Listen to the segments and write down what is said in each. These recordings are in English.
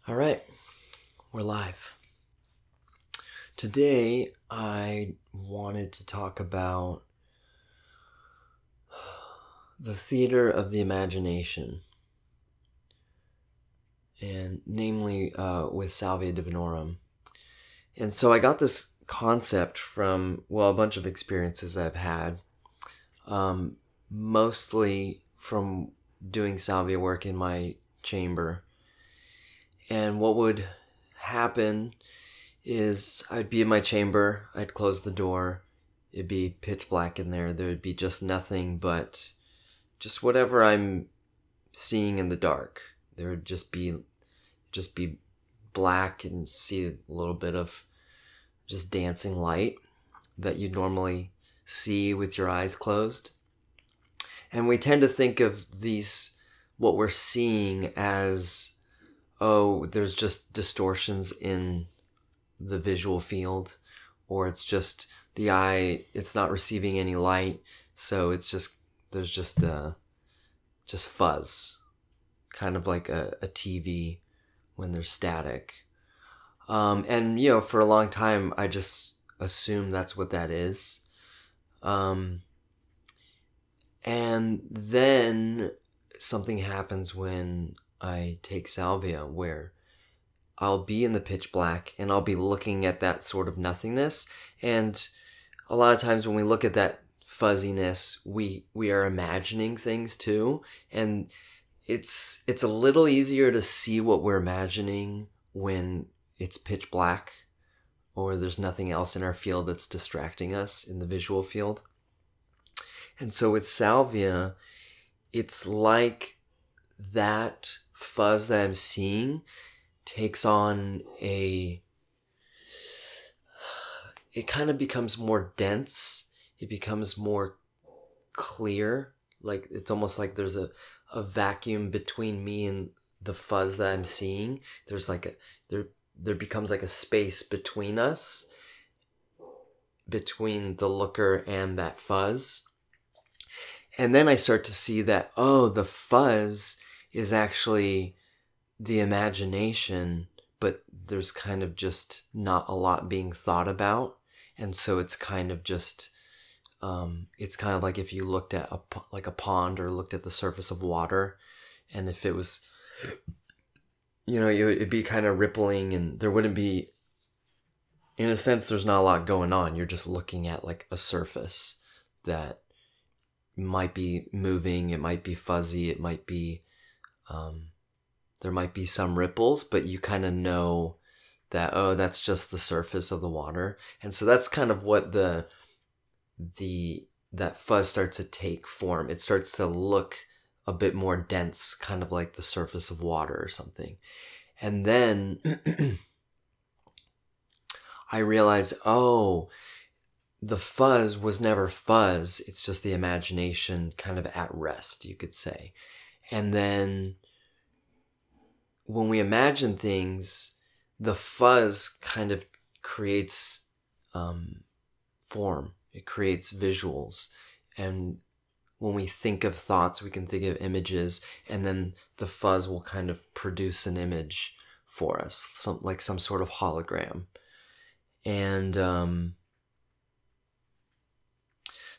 All right, we're live. Today, I wanted to talk about the theater of the imagination, and namely with Salvia Divinorum. And so I got this concept from, a bunch of experiences I've had, mostly from doing salvia work in my chamber. And what would happen is I'd be in my chamber, I'd close the door, it'd be pitch black in there, there would be just nothing but just whatever I'm seeing in the dark. There would just be black and see a little bit of just dancing light that you'd normally see with your eyes closed. And we tend to think of what we're seeing as, there's just distortions in the visual field, or it's just the eye, it's not receiving any light, so there's just fuzz, kind of like a TV when there's static. And for a long time I just assumed that's what that is. And then something happens when I take salvia, where I'll be in the pitch black and I'll be looking at that sort of nothingness. And a lot of times when we look at that fuzziness, we are imagining things too. And it's a little easier to see what we're imagining when it's pitch black or there's nothing else in our field that's distracting us in the visual field. And so with salvia, it's like that fuzz that I'm seeing takes on it kind of becomes more dense. It becomes more clear. Like it's almost like there's a vacuum between me and the fuzz that I'm seeing. There's like there becomes like a space between us, between the looker and that fuzz. And then I start to see that, the fuzz is actually the imagination, but there's kind of just not a lot being thought about. And so it's kind of just, it's kind of like if you looked at a pond or looked at the surface of water, and if it was, it'd be kind of rippling, and there wouldn't be, in a sense, there's not a lot going on. You're just looking at like a surface that might be moving, it might be fuzzy, it might be, there might be some ripples, but you kind of know that, that's just the surface of the water. And so that's kind of what that fuzz starts to take form. It starts to look a bit more dense, kind of like the surface of water or something. And then I realize, the fuzz was never fuzz. It's just the imagination kind of at rest, you could say. And then when we imagine things, the fuzz kind of creates form. It creates visuals. And when we think of thoughts, we can think of images, and then the fuzz will kind of produce an image for us, some sort of hologram. And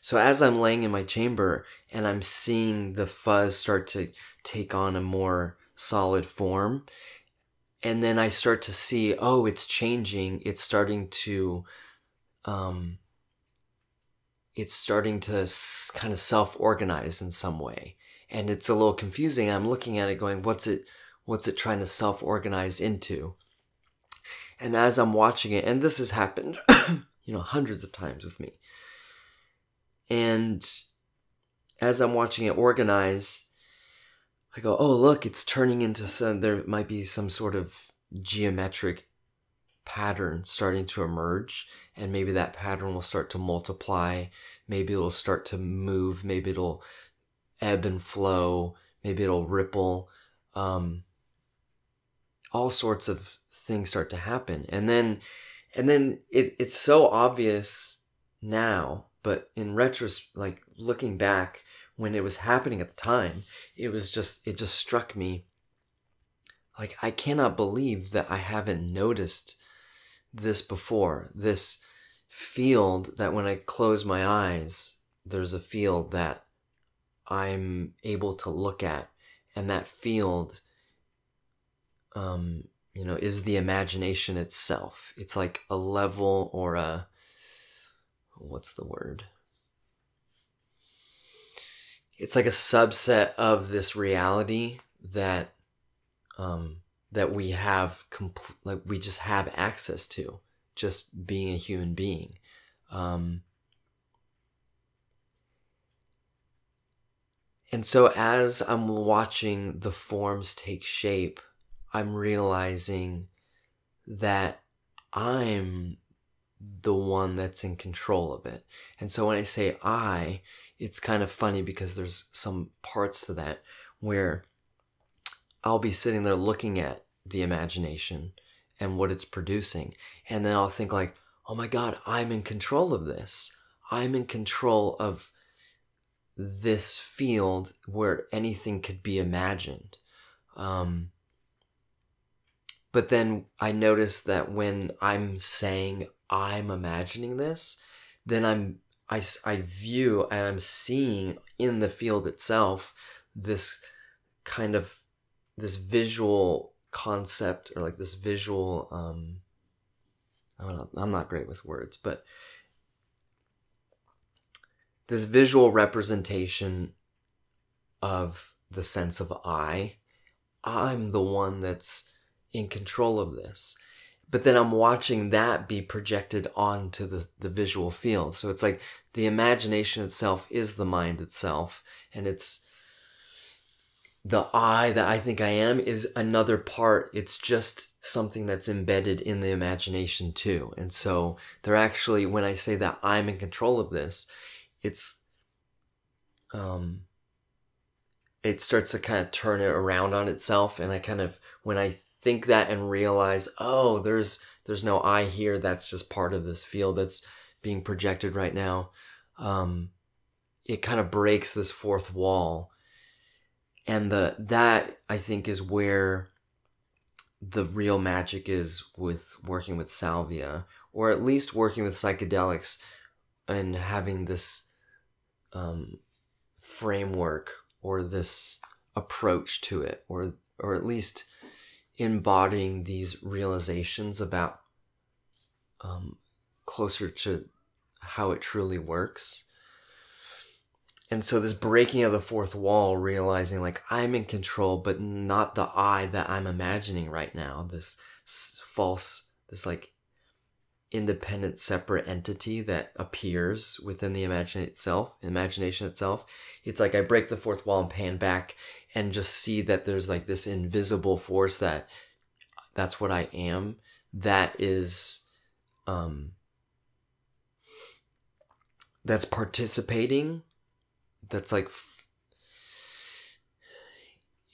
so as I'm laying in my chamber and I'm seeing the fuzz start to take on a more solid form, and then I start to see, it's changing. It's starting to kind of self-organize in some way. And it's a little confusing. I'm looking at it going, what's it trying to self-organize into? And as I'm watching it, and this has happened, hundreds of times with me. And as I'm watching it organize, I go, look, it's turning into there might be some sort of geometric pattern starting to emerge. And maybe that pattern will start to multiply. Maybe it'll start to move. Maybe it'll ebb and flow. Maybe it'll ripple. All sorts of things start to happen. And then it's so obvious now, but in retrospect, like looking back when it was happening at the time, it just struck me like, I cannot believe that I haven't noticed this before. This field that when I close my eyes, there's a field that I'm able to look at, and that field, is the imagination itself. It's like a level, or what's the word? It's like a subset of this reality that we have we just have access to, just being a human being. And so as I'm watching the forms take shape, I'm realizing that I'm the one that's in control of it. And so when I say I, it's kind of funny because there's some parts to that where I'll be sitting there looking at the imagination and what it's producing. And then I'll think like, oh my God, I'm in control of this. I'm in control of this field where anything could be imagined. But then I notice that when I'm saying I'm imagining this, then I view and I'm seeing in the field itself this kind of this visual concept, or like this visual I don't know, I'm not great with words, but this visual representation of the sense of I'm the one that's in control of this. But then I'm watching that be projected onto the visual field. So it's like the imagination itself is the mind itself. And it's the I that I think I am is another part. It's just something that's embedded in the imagination too. And so they're actually, when I say that I'm in control of this, it's it starts to kind of turn it around on itself. And I kind of, when I think that and realize, oh, there's no I here, that's just part of this field that's being projected right now, it kind of breaks this fourth wall. And that I think is where the real magic is with working with salvia, or at least working with psychedelics, and having this framework or this approach to it, or at least embodying these realizations about closer to how it truly works. And so this breaking of the fourth wall, realizing like I'm in control, but not the I that I'm imagining right now, this false, this like independent separate entity that appears within the imagination itself. It's like I break the fourth wall and pan back and just see that there's like this invisible force that's what I am, that is that's participating, that's like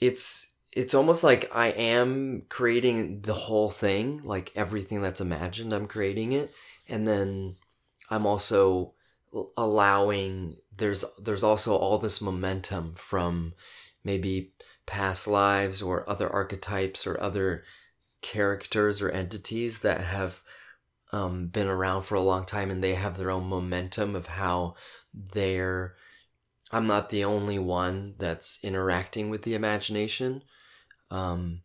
it's almost like I am creating the whole thing, like everything that's imagined, I'm creating it. And then I'm also allowing, there's also all this momentum from maybe past lives or other archetypes or other characters or entities that have been around for a long time, and they have their own momentum of how I'm not the only one that's interacting with the imagination. And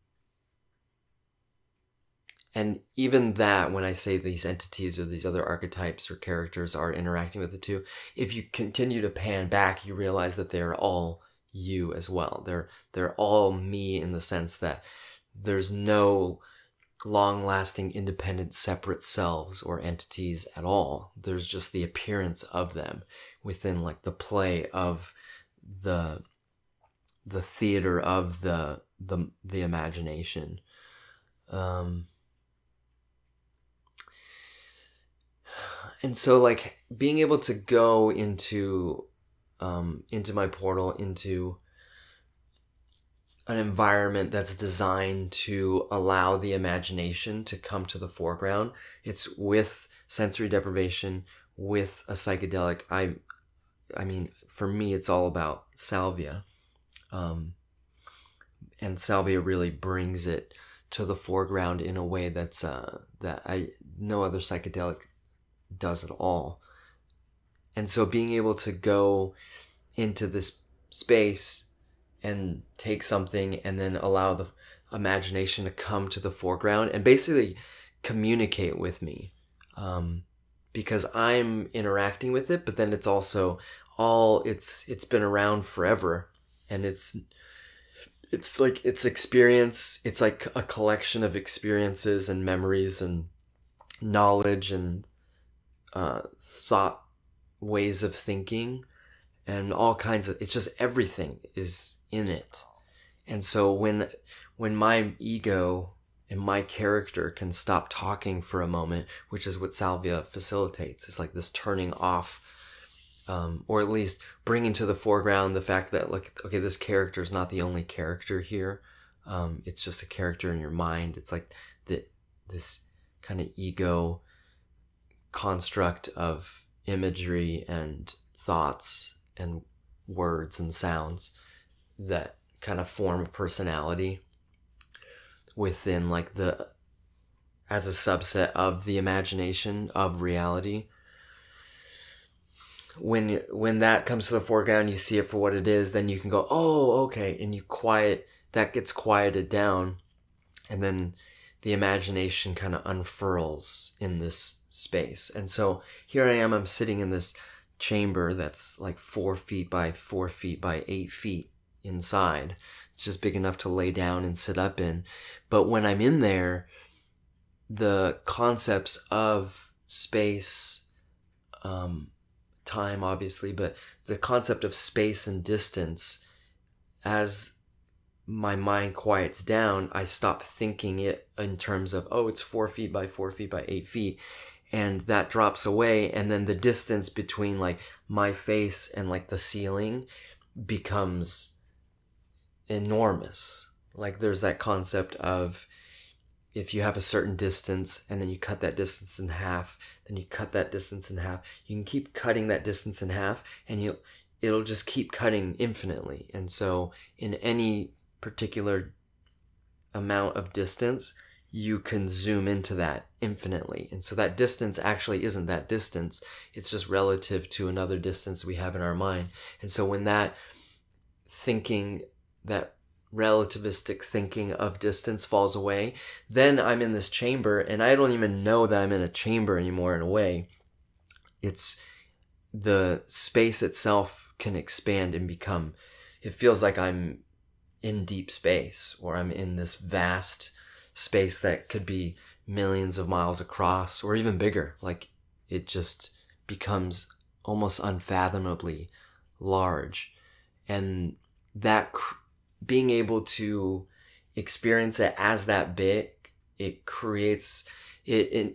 even that, when I say these entities or these other archetypes or characters are interacting with it too, if you continue to pan back, you realize that they're all you as well. They're all me, in the sense that there's no long-lasting, independent, separate selves or entities at all. There's just the appearance of them within like the play of the theater of the imagination. And so like being able to go into my portal, into an environment that's designed to allow the imagination to come to the foreground. It's with sensory deprivation, with a psychedelic. I mean, for me, it's all about salvia. And salvia really brings it to the foreground in a way that's no other psychedelic does at all. And so being able to go into this space and take something and then allow the imagination to come to the foreground and basically communicate with me, because I'm interacting with it, but then it's also it's been around forever, and it's like it's experience. It's like a collection of experiences and memories and knowledge and thought, ways of thinking, and all kinds of, it's just everything is in it. And so when my ego and my character can stop talking for a moment, which is what salvia facilitates, it's like this turning off, or at least bringing to the foreground the fact that, like, okay, this character is not the only character here. It's just a character in your mind. It's like this kind of ego construct of imagery and thoughts and words and sounds that kind of form a personality within, like, as a subset of the imagination of reality. When that comes to the foreground, you see it for what it is, then you can go, oh, okay, and that gets quieted down, and then the imagination kind of unfurls in this space. And so here I am, I'm sitting in this chamber that's like 4 feet by 4 feet by 8 feet inside. It's just big enough to lay down and sit up in. But when I'm in there, the concepts of space, time obviously, but the concept of space and distance, as my mind quiets down, I stop thinking it in terms of, oh, it's 4 feet by 4 feet by 8 feet. And that drops away. And then the distance between, like, my face and, like, the ceiling becomes enormous. Like, there's that concept of, if you have a certain distance and then you cut that distance in half, then you cut that distance in half, you can keep cutting that distance in half, and it'll just keep cutting infinitely. And so in any particular amount of distance, you can zoom into that infinitely. And so that distance actually isn't that distance. It's just relative to another distance we have in our mind. And so when that thinking, that relativistic thinking of distance falls away, then I'm in this chamber, and I don't even know that I'm in a chamber anymore in a way. It's the space itself can expand and become, it feels like I'm in deep space, or I'm in this vast space that could be millions of miles across, or even bigger. Like, it just becomes almost unfathomably large. And that being able to experience it as that big, it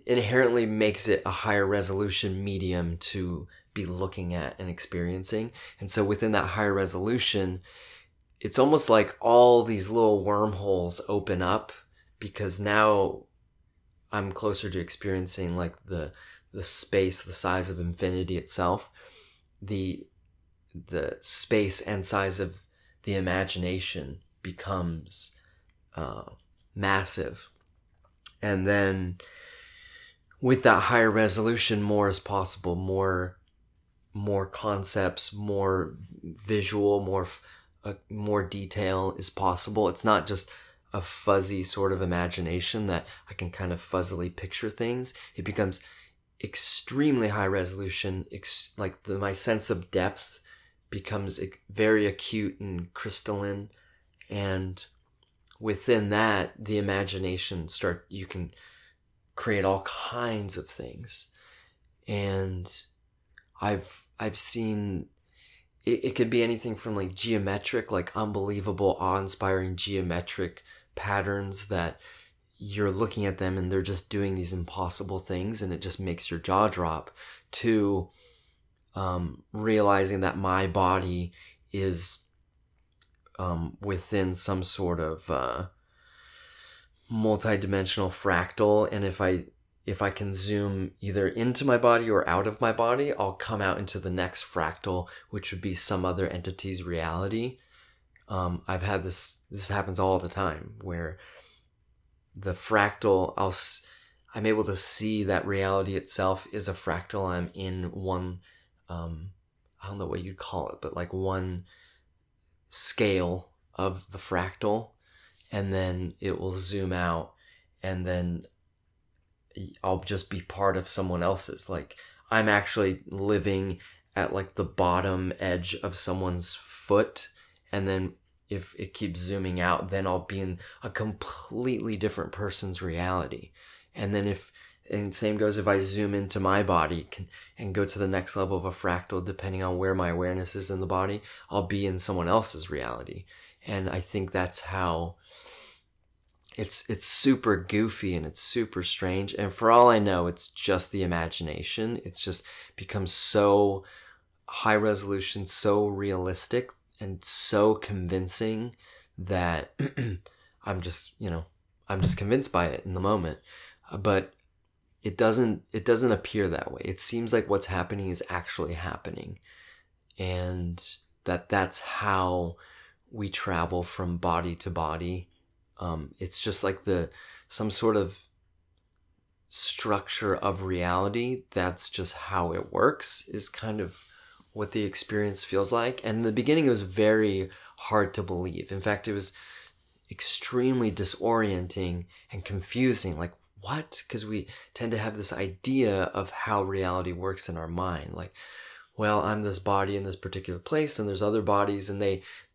inherently makes it a higher resolution medium to be looking at and experiencing. And so within that higher resolution, it's almost like all these little wormholes open up, because now I'm closer to experiencing, like, the space, the size of infinity itself, the space and size of the imagination becomes massive. And then with that higher resolution, more is possible, more concepts, more visual, more detail is possible. It's not just a fuzzy sort of imagination that I can kind of fuzzily picture things. It becomes extremely high resolution, my sense of depth becomes very acute and crystalline. And within that, the imagination you can create all kinds of things. And I've seen it could be anything from, like, geometric, like unbelievable, awe-inspiring geometric patterns that you're looking at them and they're just doing these impossible things and it just makes your jaw drop, to realizing that my body is within some sort of multi-dimensional fractal, and if I can zoom either into my body or out of my body, I'll come out into the next fractal, which would be some other entity's reality. I've had this happens all the time, where the fractal, I'm able to see that reality itself is a fractal. I'm in one, I don't know what you'd call it, but like one scale of the fractal, and then it will zoom out, and then I'll just be part of someone else's. Like, I'm actually living at like the bottom edge of someone's foot, and then if it keeps zooming out, then I'll be in a completely different person's reality. And then and same goes if I zoom into my body and go to the next level of a fractal, depending on where my awareness is in the body, I'll be in someone else's reality. And I think that's how it's super goofy and it's super strange. And for all I know, it's just the imagination. It's just becomes so high resolution, so realistic, and so convincing that I'm just convinced by it in the moment. But it doesn't appear that way. It seems like what's happening is actually happening, and that's how we travel from body to body. It's just like some sort of structure of reality. That's just how it works, is kind of what the experience feels like. And in the beginning, it was very hard to believe. In fact, it was extremely disorienting and confusing. Like, what? Because we tend to have this idea of how reality works in our mind. Like, well, I'm this body in this particular place, and there's other bodies, and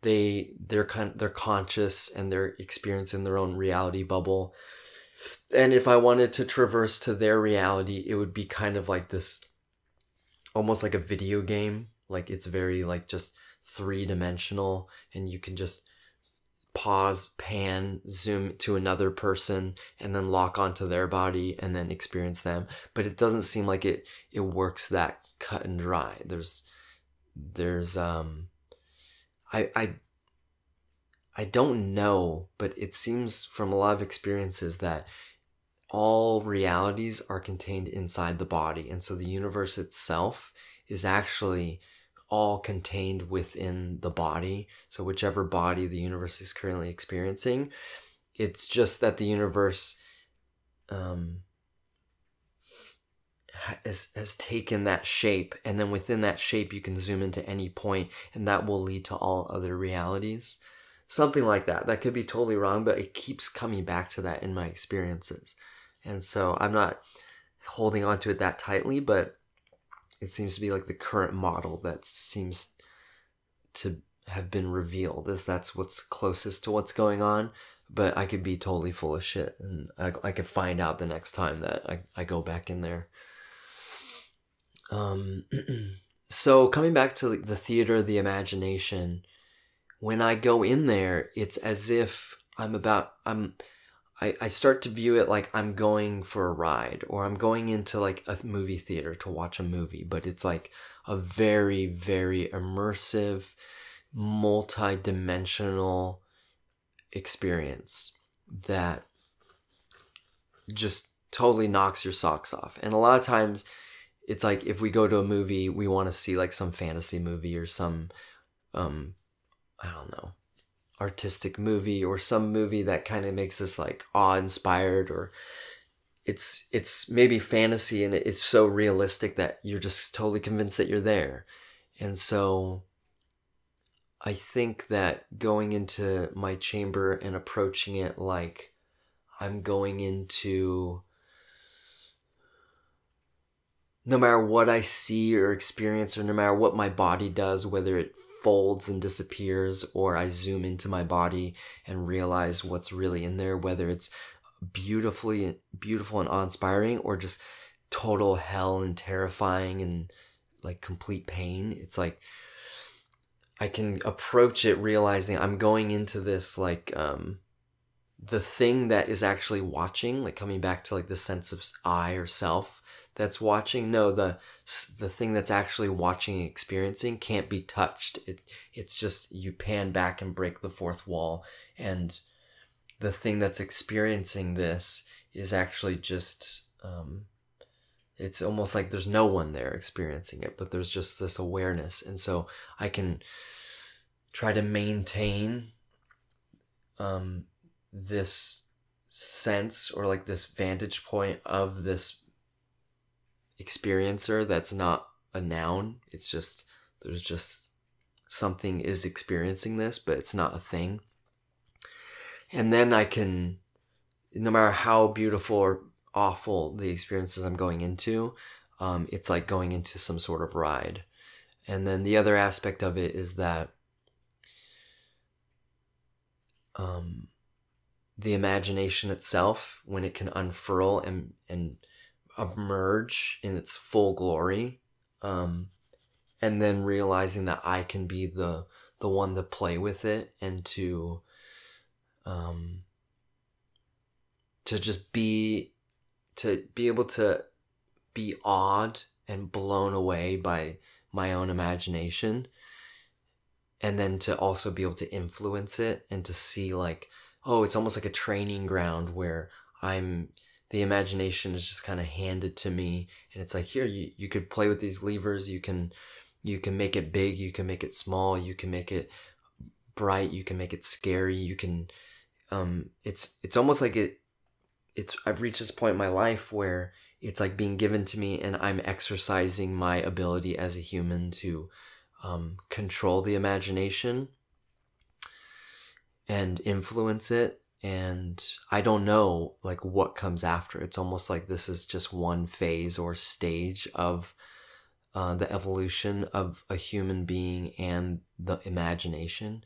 they're conscious, and they're experiencing their own reality bubble. And if I wanted to traverse to their reality, it would be kind of like this, almost like a video game. Like, it's very like just 3-dimensional, and you can just pause, pan, zoom to another person, and then lock onto their body and then experience them. But it doesn't seem like it works that cut and dry. I don't know, but it seems from a lot of experiences that all realities are contained inside the body. And so the universe itself is actually all contained within the body. So whichever body the universe is currently experiencing, it's just that the universe has taken that shape, and then within that shape you can zoom into any point, and that will lead to all other realities. Something like that. That could be totally wrong, but it keeps coming back to that in my experiences. And so I'm not holding on to it that tightly, but it seems to be like the current model that seems to have been revealed, as that's what's closest to what's going on. But I could be totally full of shit, and I could find out the next time that I go back in there. So coming back to the theater of the imagination, when I go in there, it's as if I start to view it like I'm going for a ride, or I'm going into like a movie theater to watch a movie, but it's like a very, very immersive, multi-dimensional experience that just totally knocks your socks off. And a lot of times it's like, if we go to a movie, we want to see like some fantasy movie or some, I don't know, artistic movie, or some movie that kind of makes us like awe-inspired, or it's maybe fantasy and it's so realistic that you're just totally convinced that you're there. And so I think that going into my chamber and approaching it like I'm going into, no matter what I see or experience, or no matter what my body does, whether it folds and disappears, or I zoom into my body and realize what's really in there, whether it's beautiful and awe-inspiring, or just total hell and terrifying and like complete pain. It's like I can approach it realizing I'm going into this like the thing that is actually watching, like coming back to like the sense of I or self that's watching. No, the thing that's actually watching and experiencing can't be touched. It's just, you pan back and break the fourth wall, and the thing that's experiencing this is actually just it's almost like there's no one there experiencing it, but there's just this awareness. And so I can try to maintain this sense, or like this vantage point of this experiencer that's not a noun. It's just, there's just something is experiencing this, but it's not a thing. And then I can, no matter how beautiful or awful the experiences I'm going into, it's like going into some sort of ride. And then the other aspect of it is that the imagination itself, when it can unfurl and emerge in its full glory, and then realizing that I can be the one to play with it, and to just be able to be awed and blown away by my own imagination, and then to also be able to influence it, and to see like, oh, it's almost like a training ground where the imagination is just kind of handed to me, and it's like, here, you could play with these levers, you can make it big, you can make it small, you can make it bright, you can make it scary, you can, it's almost like I've reached this point in my life where it's like being given to me, and I'm exercising my ability as a human to control the imagination and influence it. And I don't know like what comes after. It's almost like this is just one phase or stage of the evolution of a human being and the imagination.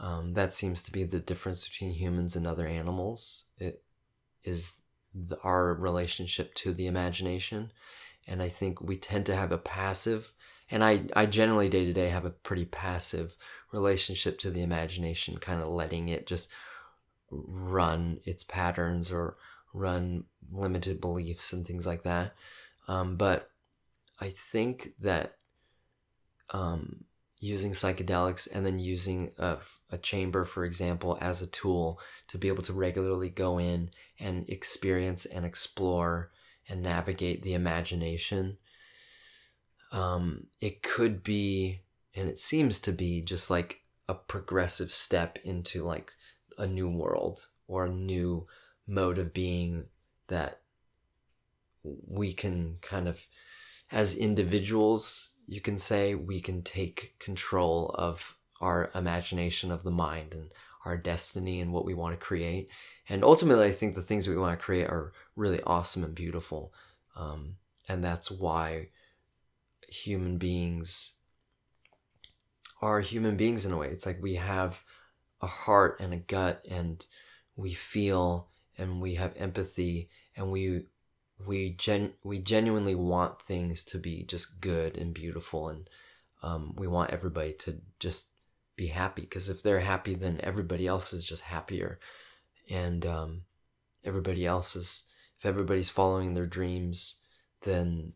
That seems to be the difference between humans and other animals. It is our relationship to the imagination. And I think we tend to have a passive, and I generally day to day have a pretty passive relationship to the imagination, kind of letting it just run its patterns or run limited beliefs and things like that. But I think that using psychedelics and then using a chamber, for example, as a tool to be able to regularly go in and experience and explore and navigate the imagination, it could be, and it seems to be, just like a progressive step into like a new world or a new mode of being that we can kind of, as individuals, you can say, we can take control of our imagination of the mind and our destiny and what we want to create. And ultimately, I think the things we want to create are really awesome and beautiful. And that's why human beings are human beings in a way. It's like we have a heart and a gut, and we feel, and we have empathy, and we genuinely want things to be just good and beautiful, and we want everybody to just be happy, because if they're happy, then everybody else is just happier, and if everybody's following their dreams, then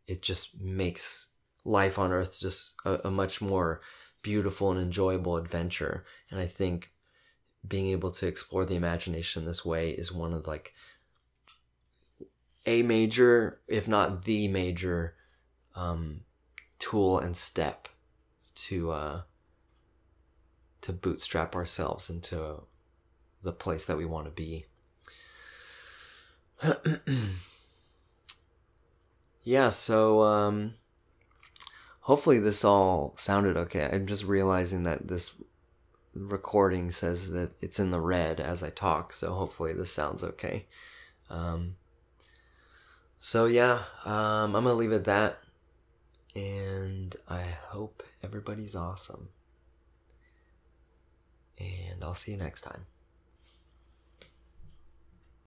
it just makes life on earth just a much more beautiful and enjoyable adventure. And I think being able to explore the imagination this way is one of like a major, if not the major, tool and step to bootstrap ourselves into the place that we want to be. Yeah, so hopefully this all sounded okay. I'm just realizing that this recording says that it's in the red as I talk, so hopefully this sounds okay. So yeah, I'm gonna leave it at that, and I hope everybody's awesome, and I'll see you next time.